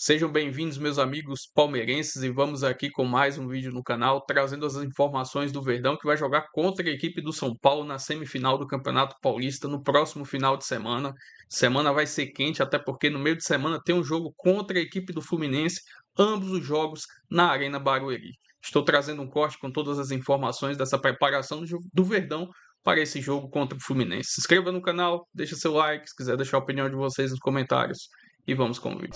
Sejam bem-vindos, meus amigos palmeirenses, e vamos aqui com mais um vídeo no canal, trazendo as informações do Verdão, que vai jogar contra a equipe do São Paulo na semifinal do Campeonato Paulista no próximo final de semana. Semana vai ser quente, até porque no meio de semana tem um jogo contra a equipe do Fluminense, ambos os jogos na Arena Barueri. Estou trazendo um corte com todas as informações dessa preparação do Verdão para esse jogo contra o Fluminense. Se inscreva no canal, deixa seu like, se quiser deixar a opinião de vocês nos comentários. E vamos com o vídeo.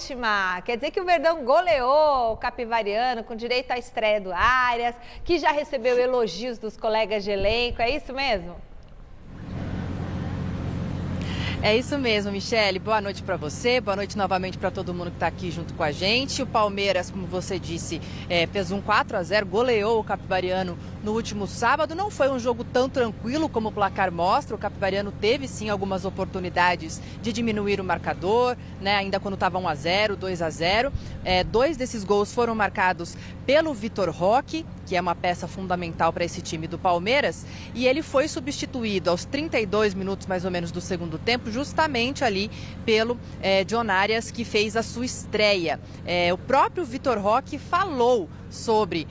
Quer dizer que o Verdão goleou o Capivariano com direito à estreia do Arias, que já recebeu elogios dos colegas de elenco, é isso mesmo? É isso mesmo, Michele. Boa noite para você, boa noite novamente para todo mundo que está aqui junto com a gente. O Palmeiras, como você disse, fez um 4-0, goleou o Capivariano no último sábado. Não foi um jogo tão tranquilo como o placar mostra. O Capivariano teve sim algumas oportunidades de diminuir o marcador, né? Ainda quando estava 1-0, 2-0. Dois desses gols foram marcados pelo Vitor Roque, que é uma peça fundamental para esse time do Palmeiras, e ele foi substituído aos 32 minutos mais ou menos do segundo tempo, justamente ali pelo John Arias, que fez a sua estreia. O próprio Vitor Roque falou sobre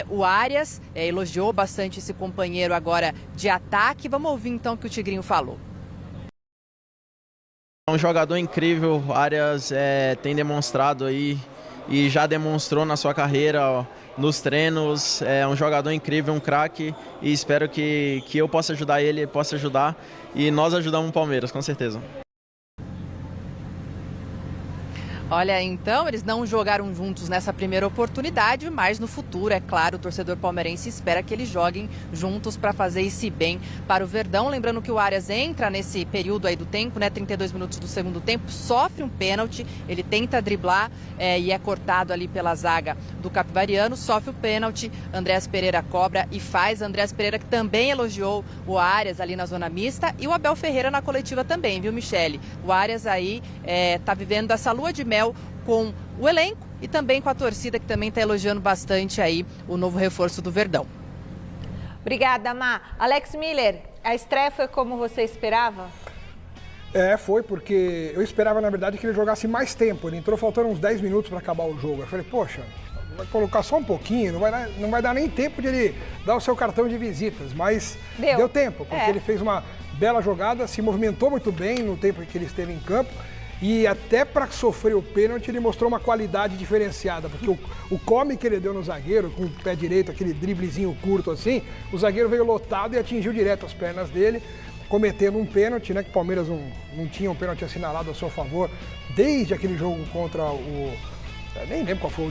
o Arias, elogiou bastante esse companheiro agora de ataque. Vamos ouvir então o que o Tigrinho falou. É um jogador incrível, o Arias tem demonstrado aí e já demonstrou na sua carreira, ó, nos treinos. É um jogador incrível, um craque, e espero que eu possa ajudar ele possa ajudar, e nós ajudamos o Palmeiras, com certeza. Olha, então, eles não jogaram juntos nessa primeira oportunidade, mas no futuro, é claro, o torcedor palmeirense espera que eles joguem juntos para fazer esse bem para o Verdão. Lembrando que o Arias entra nesse período aí do tempo, né, 32 minutos do segundo tempo, sofre um pênalti, ele tenta driblar e é cortado ali pela zaga do Capivariano, sofre o pênalti, Andréas Pereira cobra e faz. Andréas Pereira, que também elogiou o Arias ali na zona mista, e o Abel Ferreira na coletiva também, viu, Michele? O Arias aí tá vivendo essa lua de mel com o elenco e também com a torcida, que também está elogiando bastante aí o novo reforço do Verdão. Obrigada, Má. Alex Miller, a estreia foi como você esperava? Foi porque eu esperava, na verdade, que ele jogasse mais tempo. Ele entrou faltando uns 10 minutos para acabar o jogo. Eu falei, poxa, vai colocar só um pouquinho, não vai dar nem tempo de ele dar o seu cartão de visitas. Mas deu tempo, porque ele fez uma bela jogada, se movimentou muito bem no tempo que ele esteve em campo. E até para sofrer o pênalti, ele mostrou uma qualidade diferenciada, porque o come que ele deu no zagueiro, com o pé direito, aquele driblezinho curto assim, o zagueiro veio lotado e atingiu direto as pernas dele, cometendo um pênalti, né, que o Palmeiras não tinha um pênalti assinalado a seu favor desde aquele jogo contra o... nem lembro qual foi o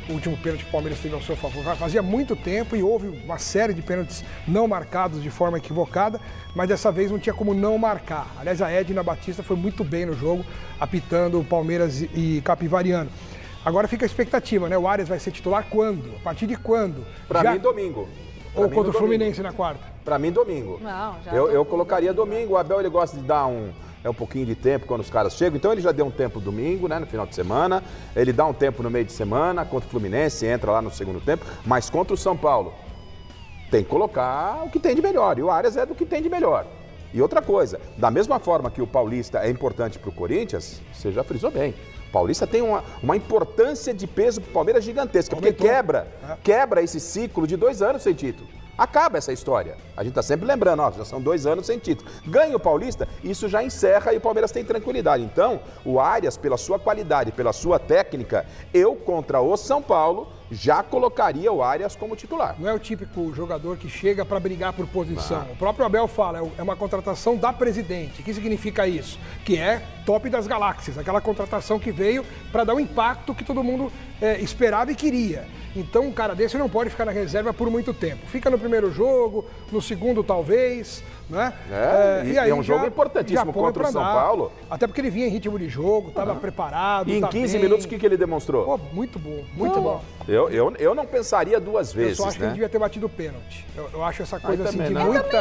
último pênalti que o Palmeiras teve ao seu favor. Fazia muito tempo e houve uma série de pênaltis não marcados de forma equivocada, mas dessa vez não tinha como não marcar. Aliás, a Edna Batista foi muito bem no jogo, apitando o Palmeiras e Capivariano. Agora fica a expectativa, né? O Arias vai ser titular quando? A partir de quando? Para mim, domingo. Ou contra o Fluminense na quarta? Para mim, domingo. Não, eu colocaria domingo. O Abel, ele gosta de dar um pouquinho de tempo quando os caras chegam. Então ele já deu um tempo domingo, né, no final de semana. Ele dá um tempo no meio de semana contra o Fluminense, entra lá no segundo tempo. Mas contra o São Paulo, tem que colocar o que tem de melhor. E o Arias é do que tem de melhor. E outra coisa, da mesma forma que o Paulista é importante para o Corinthians, você já frisou bem. O Paulista tem uma importância de peso para o Palmeiras gigantesca, porque quebra esse ciclo de 2 anos sem título. Acaba essa história. A gente está sempre lembrando, ó, já são 2 anos sem título. Ganha o Paulista, isso já encerra e o Palmeiras tem tranquilidade. Então, o Arias, pela sua qualidade, pela sua técnica, eu contra o São Paulo já colocaria o Arias como titular. Não é o típico jogador que chega para brigar por posição. O próprio Abel fala, é uma contratação da presidente. O que significa isso? Que é top das galáxias, aquela contratação que veio para dar o impacto que todo mundo esperava e queria. Então um cara desse não pode ficar na reserva por muito tempo. Fica no primeiro jogo, no segundo talvez, né? E aí é um jogo importantíssimo contra o São Paulo. Até porque ele vinha em ritmo de jogo, estava preparado. E em 15 minutos o que ele demonstrou? Pô, muito bom, muito bom. Eu não pensaria duas vezes, Eu só acho que ele né? devia ter batido o pênalti. Eu acho essa coisa assim também de não. muita...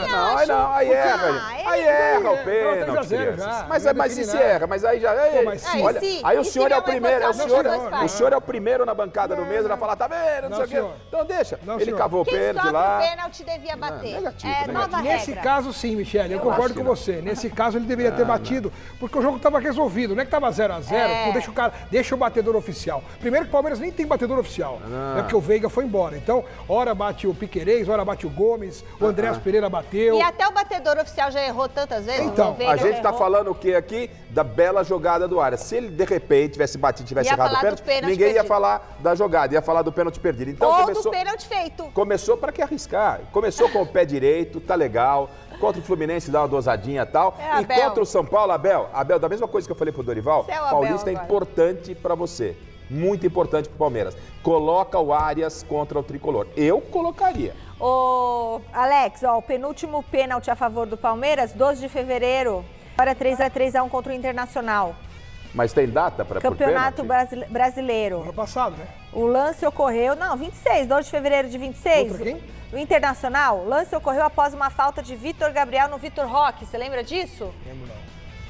Aí erra. Aí erra o pênalti, 3 a 0 crianças. já, Mas não vai e se definir nada. erra? Mas aí já... mas olha, aí o senhor é o primeiro, o senhor é o primeiro na bancada do mês, vai falar, tá vendo, não sei o quê. Então deixa. Ele cavou o Quem pênalti sofre lá. o pênalti devia bater. Negativo. Nova Nesse regra. caso, sim, Michele, eu concordo com você. Nesse caso, ele deveria ter batido, porque o jogo estava resolvido. Não é que estava 0 a 0, pô, deixa o batedor oficial. Primeiro que o Palmeiras nem tem batedor oficial. É porque o Veiga foi embora. Então, hora bate o Piquerez, hora bate o Gomes, o Andréas Pereira bateu. E até o batedor oficial já errou tantas vezes. Então, o Veiga A gente já tá errou. falando o que aqui? Da bela jogada do Arias. Se ele, de repente, tivesse batido, tivesse Ia errado o falar pênalti, do pênalti ninguém ia perdido. falar da jogada, ia falar do pênalti perdido. Então, Ou começou... do pênalti feito. Começou para que arriscar. Começou com o pé direito, tá legal. Contra o Fluminense dá uma dosadinha e tal. É, E Abel. contra o São Paulo, Abel, da mesma coisa que eu falei pro Dorival, Você é o Abel Paulista é agora. importante para você. Muito importante pro Palmeiras. Coloca o Arias contra o Tricolor. Eu colocaria. Ô, Alex, ó, o penúltimo pênalti a favor do Palmeiras, 12 de fevereiro. Agora 3-1 contra o Internacional. Mas tem data para Campeonato Brasileiro. Ano passado, né? O lance ocorreu, 26, 12 de fevereiro de 26. Contra quem? O Internacional. O lance ocorreu após uma falta de Vitor Gabriel no Vitor Roque. Você lembra disso? Lembro não.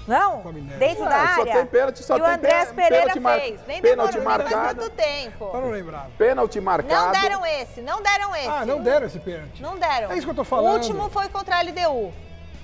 Não? Com a Minério. Dentro da Só área. tem pênalti, só e o tem Andréas pênalti Pereira fez. Nem pênalti demorou, nem faz marcado. tanto tempo. Eu não lembrava. Pênalti marcado. Não deram esse, não deram esse. Ah, não deram esse pênalti. Não deram. É isso que eu tô falando. O último foi contra a LDU.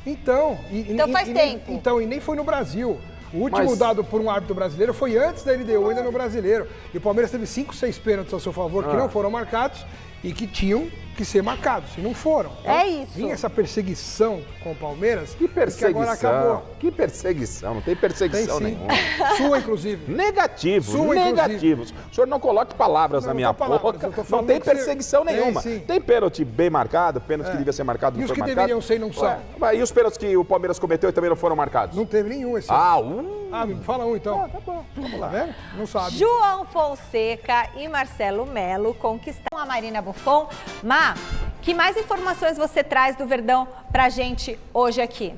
Então, Então faz tempo. Então, e nem foi no Brasil. O último Mas- dado por um árbitro brasileiro foi antes da LDU, ainda no brasileiro. E o Palmeiras teve 5, 6 pênaltis ao seu favor que não foram marcados e que tinham que ser marcados, e não foram. É isso. Vinha essa perseguição com o Palmeiras Que e que agora acabou. perseguição. Que perseguição. Não tem Tem perseguição sim. nenhuma. Sua, inclusive. Negativo, Sua, negativo. O senhor não coloque palavras Não, na não minha tô palavras, boca. eu tô Não falando tem que você- perseguição Tem, nenhuma. sim. Tem pênalti bem marcado, pênalti que devia ser marcado, E não os foi que marcado. deveriam ser e não são? Ué, e os pênaltis que o Palmeiras cometeu e também não foram marcados? Não teve nenhum esse ano. Ah, Me fala um então. tá bom. Vamos Tá lá. vendo? Não sabe. João Fonseca e Marcelo Melo conquistaram a Marina Buffon. Má, que mais informações você traz do Verdão pra gente hoje aqui?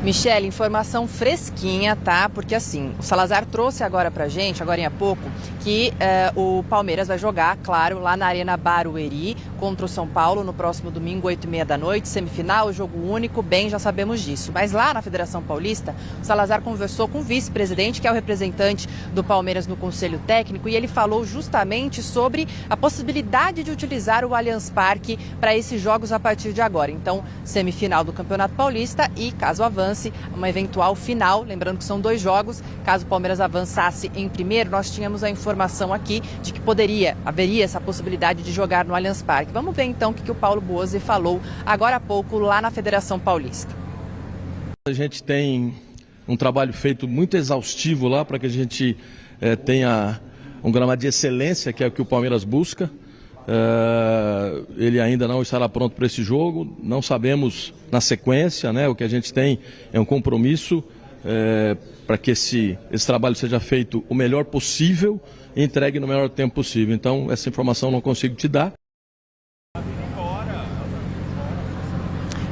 Michele, informação fresquinha, tá? Porque assim, o Salazar trouxe agora pra gente, agora há pouco, que o Palmeiras vai jogar, claro, lá na Arena Barueri, contra o São Paulo, no próximo domingo, 8h30 da noite, semifinal, jogo único, bem, já sabemos disso. Mas lá na Federação Paulista, o Salazar conversou com o vice-presidente, que é o representante do Palmeiras no Conselho Técnico, e ele falou justamente sobre a possibilidade de utilizar o Allianz Parque para esses jogos a partir de agora. Então, semifinal do Campeonato Paulista e, caso avance, uma eventual final, lembrando que são 2 jogos, caso o Palmeiras avançasse em primeiro, nós tínhamos a informação aqui de que haveria essa possibilidade de jogar no Allianz Parque. Vamos ver então o que o Paulo Boazzi falou agora há pouco lá na Federação Paulista. A gente tem um trabalho feito muito exaustivo lá para que a gente tenha um gramado de excelência, que é o que o Palmeiras busca. Ele ainda não estará pronto para esse jogo, não sabemos na sequência, né? O que a gente tem é um compromisso para que esse trabalho seja feito o melhor possível e entregue no menor tempo possível. Então, essa informação eu não consigo te dar.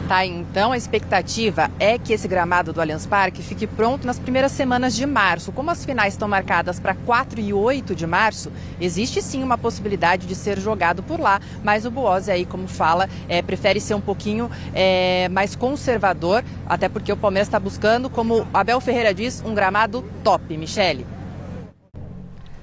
Tá, então a expectativa é que esse gramado do Allianz Parque fique pronto nas primeiras semanas de março. Como as finais estão marcadas para 4 e 8 de março, existe sim uma possibilidade de ser jogado por lá, mas o Boazzi aí, como fala, prefere ser um pouquinho mais conservador, até porque o Palmeiras está buscando, como Abel Ferreira diz, um gramado top, Michele.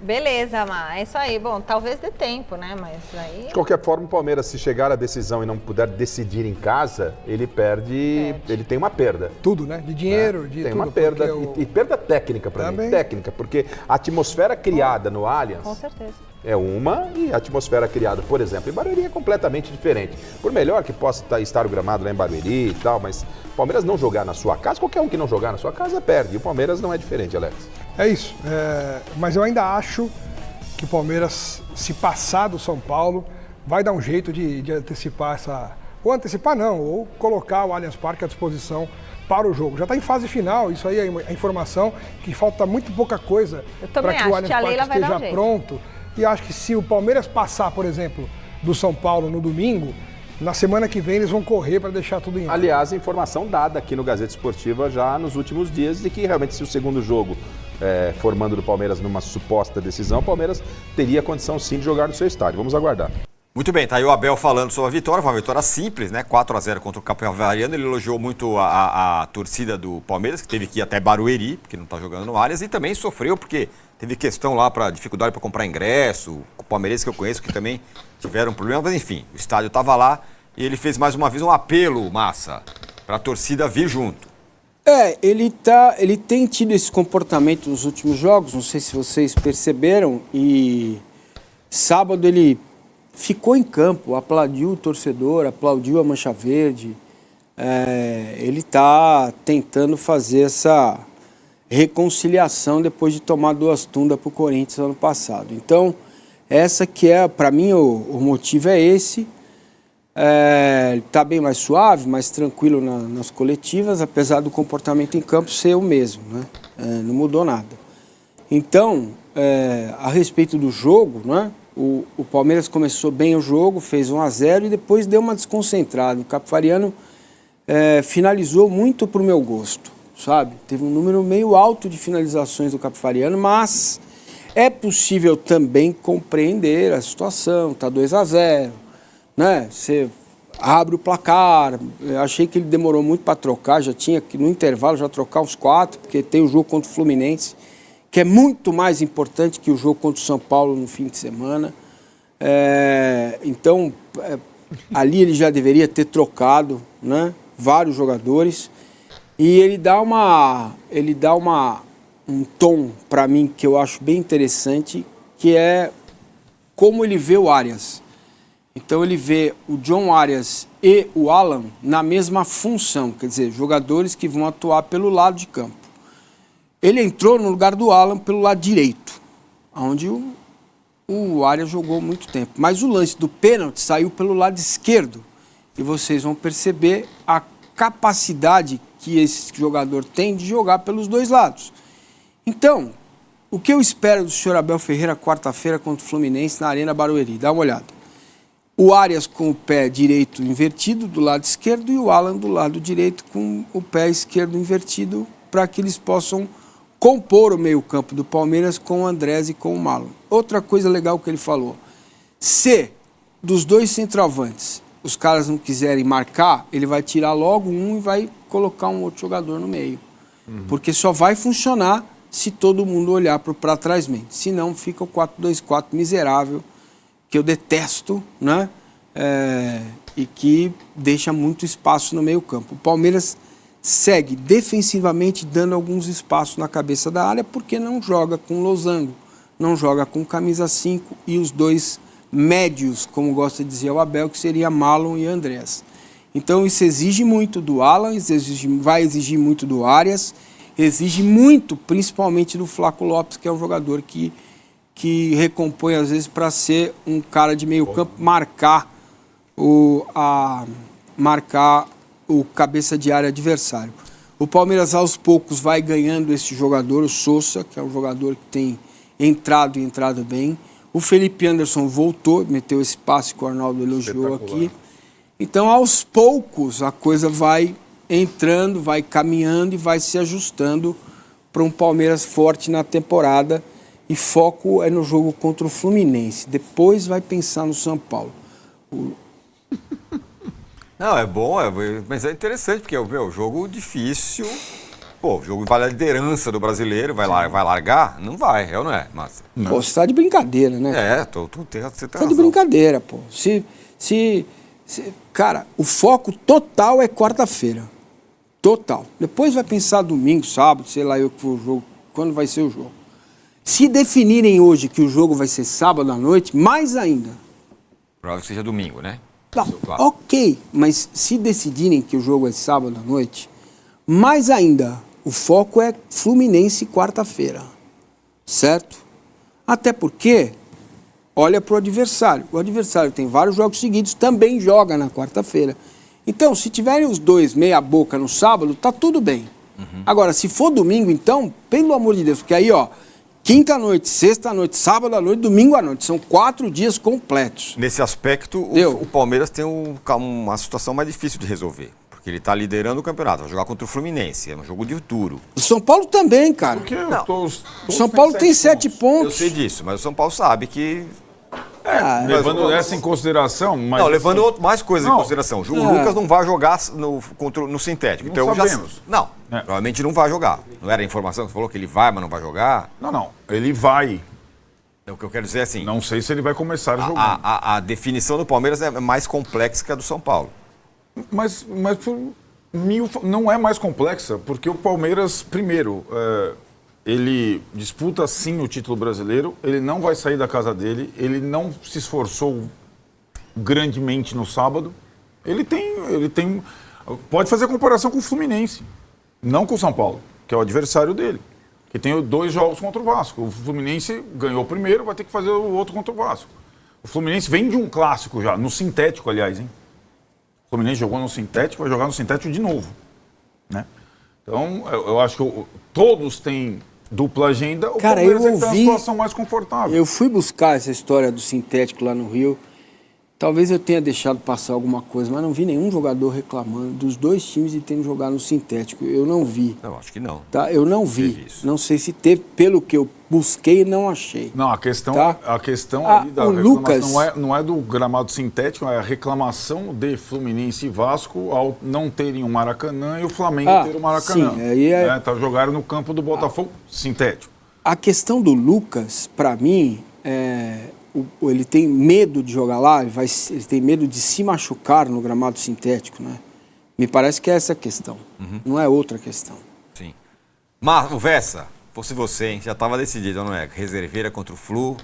Beleza, Má, é isso aí. Bom, talvez dê tempo, né? Mas aí... De qualquer forma, o Palmeiras, se chegar à decisão e não puder decidir em casa, ele perde. Ele tem uma perda. Tudo, né? De dinheiro, de Tem tudo. uma perda. porque E perda técnica para mim. Também. Técnica, porque a atmosfera criada no Allianz Com certeza. é uma e a atmosfera criada, por exemplo, em Barueri é completamente diferente. Por melhor que possa estar o gramado lá em Barueri e tal, mas o Palmeiras não jogar na sua casa, qualquer um que não jogar na sua casa perde. E o Palmeiras não é diferente, Alex. É isso. Mas eu ainda acho que o Palmeiras, se passar do São Paulo, vai dar um jeito de antecipar essa... Ou antecipar não, ou colocar o Allianz Parque à disposição para o jogo. Já está em fase final, isso aí é a informação, que falta muito pouca coisa Eu para também que acho o Allianz que a Parque Leila vai dar um esteja jeito. pronto. E acho que se o Palmeiras passar, por exemplo, do São Paulo no domingo, na semana que vem eles vão correr para deixar tudo em ordem. Aliás, a informação dada aqui no Gazeta Esportiva já nos últimos dias de que realmente se o segundo jogo formando do Palmeiras numa suposta decisão, o Palmeiras teria condição sim de jogar no seu estádio. Vamos aguardar. Muito bem, tá aí o Abel falando sobre a vitória, foi uma vitória simples, né? 4-0 contra o Capivariano. Ele elogiou muito a torcida do Palmeiras, que teve que ir até Barueri, porque não está jogando no Allianz, e também sofreu, porque teve questão lá para dificuldade para comprar ingresso, o palmeirense que eu conheço que também tiveram problemas, mas enfim, o estádio estava lá e ele fez mais uma vez um apelo, Massa, para a torcida vir junto. Ele tem tido esse comportamento nos últimos jogos, não sei se vocês perceberam, e sábado ele ficou em campo, aplaudiu o torcedor, aplaudiu a Mancha Verde. Ele está tentando fazer essa reconciliação depois de tomar 2 tundas para o Corinthians ano passado. Então, essa que para mim, o motivo é esse. Ele está bem mais suave, mais tranquilo nas coletivas, apesar do comportamento em campo ser o mesmo, né? Não mudou nada. Então, a respeito do jogo, né? O Palmeiras começou bem o jogo, fez 1-0 e depois deu uma desconcentrada. O Capivariano finalizou muito para o meu gosto, sabe? Teve um número meio alto de finalizações do Capivariano, mas é possível também compreender a situação. Está 2-0, né? Você abre o placar. Eu achei que ele demorou muito para trocar, já tinha que no intervalo já trocar os 4, porque tem o jogo contra o Fluminense, que é muito mais importante que o jogo contra o São Paulo no fim de semana. Então, ali ele já deveria ter trocado, né, vários jogadores. E ele dá um tom, para mim, que eu acho bem interessante, que é como ele vê o Arias. Então, ele vê o John Arias e o Alan na mesma função, quer dizer, jogadores que vão atuar pelo lado de campo. Ele entrou no lugar do Alan pelo lado direito, onde o Arias jogou muito tempo. Mas o lance do pênalti saiu pelo lado esquerdo. E vocês vão perceber a capacidade que esse jogador tem de jogar pelos 2 lados. Então, o que eu espero do senhor Abel Ferreira quarta-feira contra o Fluminense na Arena Barueri? Dá uma olhada. O Arias com o pé direito invertido do lado esquerdo e o Alan do lado direito com o pé esquerdo invertido, para que eles possam compor o meio-campo do Palmeiras com o Andrés e com o Marlon. Outra coisa legal que ele falou: se dos 2 centroavantes os caras não quiserem marcar, ele vai tirar logo um e vai colocar um outro jogador no meio. Porque só vai funcionar se todo mundo olhar para trás mente. Senão fica o 4-2-4 miserável, que eu detesto, né? E que deixa muito espaço no meio-campo. O Palmeiras segue defensivamente dando alguns espaços na cabeça da área, porque não joga com losango, não joga com camisa 5 e os 2 médios, como gosta de dizer o Abel, que seria Marlon e Andrés. Então isso exige muito do Alan, vai exigir muito do Arias, exige muito principalmente do Flaco Lopes, que é um jogador que recompõe às vezes para ser um cara de meio campo, marcar o cabeça de área adversário. O Palmeiras aos poucos vai ganhando esse jogador, o Sousa, que é um jogador que tem entrado bem. O Felipe Anderson voltou, meteu esse passe que o Arnaldo elogiou aqui. Então, aos poucos, a coisa vai entrando, vai caminhando e vai se ajustando para um Palmeiras forte na temporada. E foco é no jogo contra o Fluminense. Depois vai pensar no São Paulo. Não, é bom, mas é interessante, porque é um jogo difícil. Pô, o jogo vale a liderança do brasileiro, vai largar? Não vai, é ou não é, Márcio? Pô, você tá de brincadeira, né? Você tá de brincadeira, pô. Cara, o foco total é quarta-feira. Total. Depois vai pensar domingo, sábado, sei lá eu que for o jogo, quando vai ser o jogo. Se definirem hoje que o jogo vai ser sábado à noite, mais ainda. Provável que seja domingo, né? Não, ok, mas se decidirem que o jogo é sábado à noite, mais ainda, o foco é Fluminense quarta-feira, certo? Até porque, olha para o adversário. O adversário tem vários jogos seguidos, também joga na quarta-feira. Então, se tiverem os 2 meia boca no sábado, tá tudo bem. Agora, se for domingo, então, pelo amor de Deus, porque aí, ó, quinta-noite, sexta-noite, sábado-à-noite, domingo-à-noite. São 4 dias completos. Nesse aspecto, o Palmeiras tem uma situação mais difícil de resolver. Porque ele está liderando o campeonato, vai jogar contra o Fluminense, é um jogo de duro. O São Paulo também, cara. Porque O São Paulo tem 7 Eu pontos. sei disso, mas o São Paulo sabe que... levando essa em consideração... Mas Não, levando mais coisas em consideração. O Lucas não vai jogar no sintético. Não Então sabemos. Não, provavelmente não vai jogar. Não era a informação que você falou que ele vai, mas não vai jogar? Não, ele vai. O que eu quero dizer é assim... Não sei se ele vai começar a jogar. A definição do Palmeiras é mais complexa que a do São Paulo. Mas não é mais complexa, porque o Palmeiras, primeiro, ele disputa sim o título brasileiro, ele não vai sair da casa dele, ele não se esforçou grandemente no sábado. Ele tem pode fazer comparação com o Fluminense, não com o São Paulo, que é o adversário dele, que tem 2 jogos contra o Vasco. O Fluminense ganhou o primeiro, vai ter que fazer o outro contra o Vasco. O Fluminense vem de um clássico já, no sintético, aliás, hein? O Fluminense jogou no sintético, vai jogar no sintético de novo, né? Então, eu acho que todos têm dupla agenda. O Cara, Palmeiras eu está ouvi... numa situação mais confortável. Eu fui buscar essa história do sintético lá no Rio. Talvez eu tenha deixado passar alguma coisa, mas não vi nenhum jogador reclamando dos 2 times de terem jogado no sintético. Eu não vi. Não, acho que não. Tá? Eu não vi. Não sei se teve, pelo que eu busquei, não achei. Não, a questão ali da o reclamação Lucas... não é do gramado sintético, é a reclamação de Fluminense e Vasco ao não terem o Maracanã e o Flamengo ter o Maracanã. Sim, aí jogaram no campo do Botafogo sintético. A questão do Lucas, para mim, ele tem medo de jogar lá, ele tem medo de se machucar no gramado sintético, né? Me parece que é essa a questão, não é outra questão. Sim. Mas, o Vessa, fosse você, hein? Já estava decidido, não é? Reserveira contra o Flu,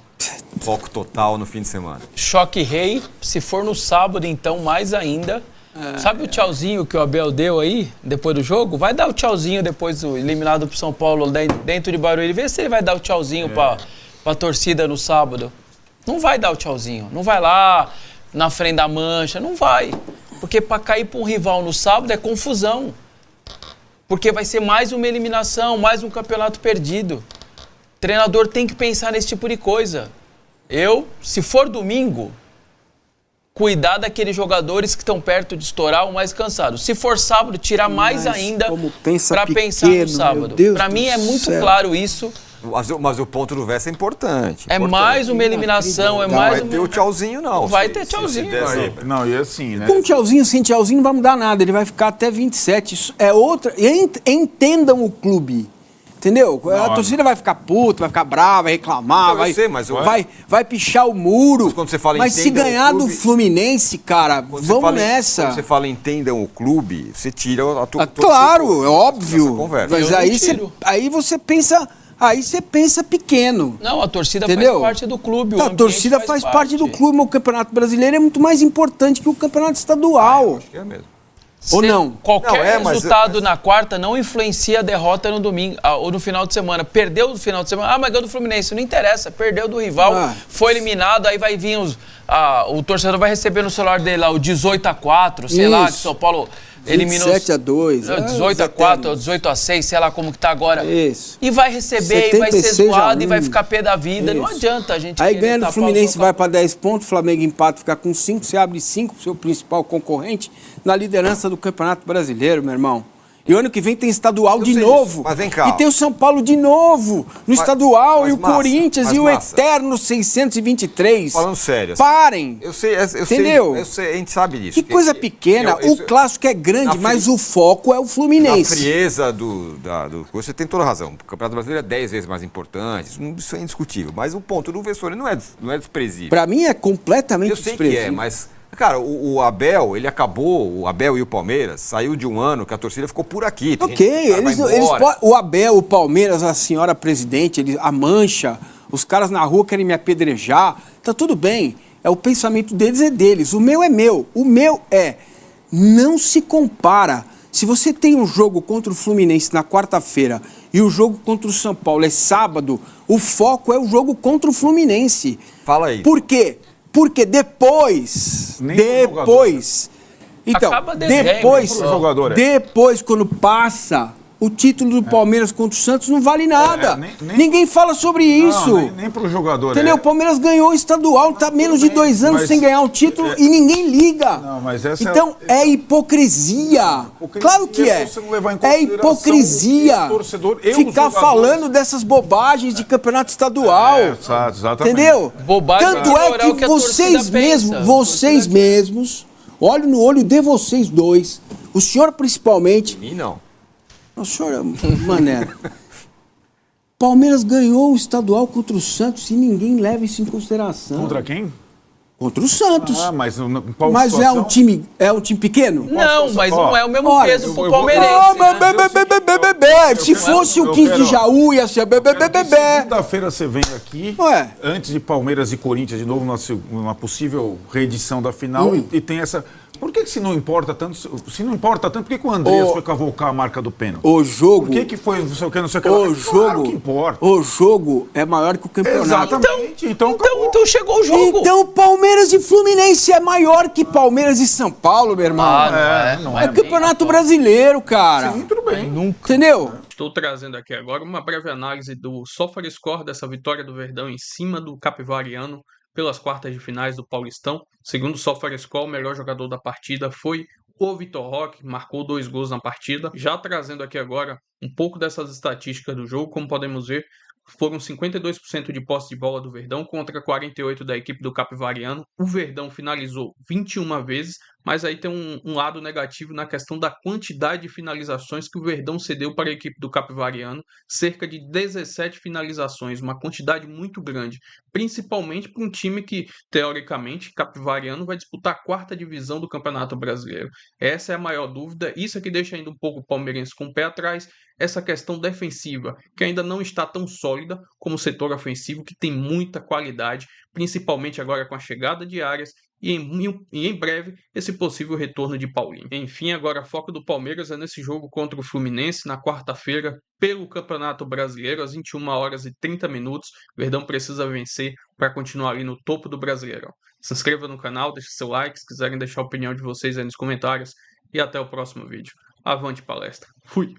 foco total no fim de semana. Choque rei, se for no sábado, então, mais ainda. Sabe o tchauzinho que o Abel deu aí, depois do jogo? Vai dar o tchauzinho depois do eliminado pro São Paulo, dentro de Barueri. Vê se ele vai dar o tchauzinho pra torcida no sábado. Não vai dar o tchauzinho, não vai lá na frente da mancha, não vai. Porque para cair para um rival no sábado é confusão. Porque vai ser mais uma eliminação, mais um campeonato perdido. O treinador tem que pensar nesse tipo de coisa. Se for domingo, cuidar daqueles jogadores que estão perto de estourar ou mais cansados. Se for sábado, tirar mais ainda para pensar no sábado. Para mim é muito claro isso. Mas o ponto do Vessa é importante. É mais uma eliminação, é mais Não vai ter o tchauzinho, não. Não vai ter tchauzinho. Não, e assim, né? Com tchauzinho, sem tchauzinho, não vai mudar nada. Ele vai ficar até 27. Isso é outra... Entendam o clube. Entendeu? A torcida vai ficar puta, vai ficar brava, vai reclamar, vai pichar o muro. Mas quando você fala se ganhar do Fluminense, cara, vamos nessa. Quando você fala entendam o clube, você tira a tua... Claro, é óbvio. Mas aí você pensa... Aí você pensa pequeno. Não, a torcida faz parte do clube. A torcida faz parte do clube, mas o Campeonato Brasileiro é muito mais importante que o Campeonato Estadual. Acho que é mesmo. Ou não? Qualquer resultado na quarta não influencia a derrota no domingo ou no final de semana. Perdeu no final de semana, mas ganhou do Fluminense. Não interessa, perdeu do rival, foi eliminado, aí vai vir o torcedor vai receber no celular dele lá o 18-4, sei lá, que São Paulo... eliminou 27-2. 18-4, 18-6, sei lá como que tá agora. Isso. E vai receber, e vai ser zoado, e vai ficar pé da vida. Isso. Não adianta a gente... Aí ganha do Fluminense, vai para 10 pontos, Flamengo empata, fica com 5, você abre 5 pro seu principal concorrente na liderança do Campeonato Brasileiro, meu irmão. E o ano que vem tem estadual de novo. Mas vem cá. E tem o São Paulo de novo no estadual, e o Corinthians, e o eterno 623. Falando sério. Parem. Eu sei, entendeu? A gente sabe disso. Que coisa pequena. O clássico é grande, mas o foco é o Fluminense. Na frieza do você tem toda a razão. O Campeonato Brasileiro é 10 vezes mais importante. Isso é indiscutível. Mas o ponto do Vessone não é desprezível. Pra mim é completamente desprezível. Eu sei que é, mas... Cara, o Abel, ele acabou, o Abel e o Palmeiras, saiu de um ano que a torcida ficou por aqui. O Abel, o Palmeiras, a senhora presidente, a Mancha, os caras na rua querem me apedrejar, tá tudo bem. O pensamento deles é deles, o meu é meu. O meu não se compara. Se você tem um jogo contra o Fluminense na quarta-feira e o jogo contra o São Paulo é sábado, o foco é o jogo contra o Fluminense. Fala aí. Por quê? Porque depois, então, depois, quando passa o título do Palmeiras contra o Santos não vale nada. Ninguém fala sobre isso. Nem pro jogador. Entendeu? O Palmeiras ganhou o estadual, tá menos de 2 anos sem ganhar o título e ninguém liga. Não, mas essa então é hipocrisia. Claro que é. É hipocrisia ficar falando dessas bobagens de campeonato estadual. Exatamente. Entendeu? Bobagem. Tanto é que vocês mesmos, olho no olho de vocês dois, o senhor principalmente. E não. O senhor, mané. Palmeiras ganhou o estadual contra o Santos e ninguém leva isso em consideração. Contra quem? Contra o Santos. Mas mas é um time pequeno? Não, mas não é o mesmo peso pro palmeirense. Se fosse o 15 de Jaú, ia ser Segunda-feira você vem aqui, antes de Palmeiras e Corinthians, de novo, numa possível reedição da final, e tem essa... Por que se não importa tanto, por que o Andreas foi cavocar a marca do pênalti? O jogo... Por que foi não sei o que, Claro que importa. O jogo é maior que o campeonato. Exatamente. Então chegou o jogo. Então Palmeiras e Fluminense é maior que Palmeiras e São Paulo, meu irmão. É campeonato brasileiro, cara. Sim, tudo bem. Entendeu? Estou trazendo aqui agora uma breve análise do SofaScore dessa vitória do Verdão em cima do Capivariano pelas quartas de finais do Paulistão. Segundo o SofaScore, o melhor jogador da partida foi o Vitor Roque, marcou 2 gols na partida. Já trazendo aqui agora um pouco dessas estatísticas do jogo, como podemos ver, foram 52% de posse de bola do Verdão contra 48% da equipe do Capivariano. O Verdão finalizou 21 vezes, mas aí tem um lado negativo na questão da quantidade de finalizações que o Verdão cedeu para a equipe do Capivariano, cerca de 17 finalizações, uma quantidade muito grande, principalmente para um time que, teoricamente, Capivariano vai disputar a 4ª divisão do Campeonato Brasileiro. Essa é a maior dúvida, isso é que deixa ainda um pouco o palmeirense com o pé atrás, essa questão defensiva, que ainda não está tão sólida como o setor ofensivo, que tem muita qualidade, principalmente agora com a chegada de Arias e em breve esse possível retorno de Paulinho. Enfim, agora foco do Palmeiras é nesse jogo contra o Fluminense na quarta-feira pelo Campeonato Brasileiro às 21h30. O Verdão precisa vencer para continuar ali no topo do Brasileirão. Se inscreva no canal, deixe seu like, se quiserem deixar a opinião de vocês aí nos comentários e até o próximo vídeo. Avante palestra. Fui!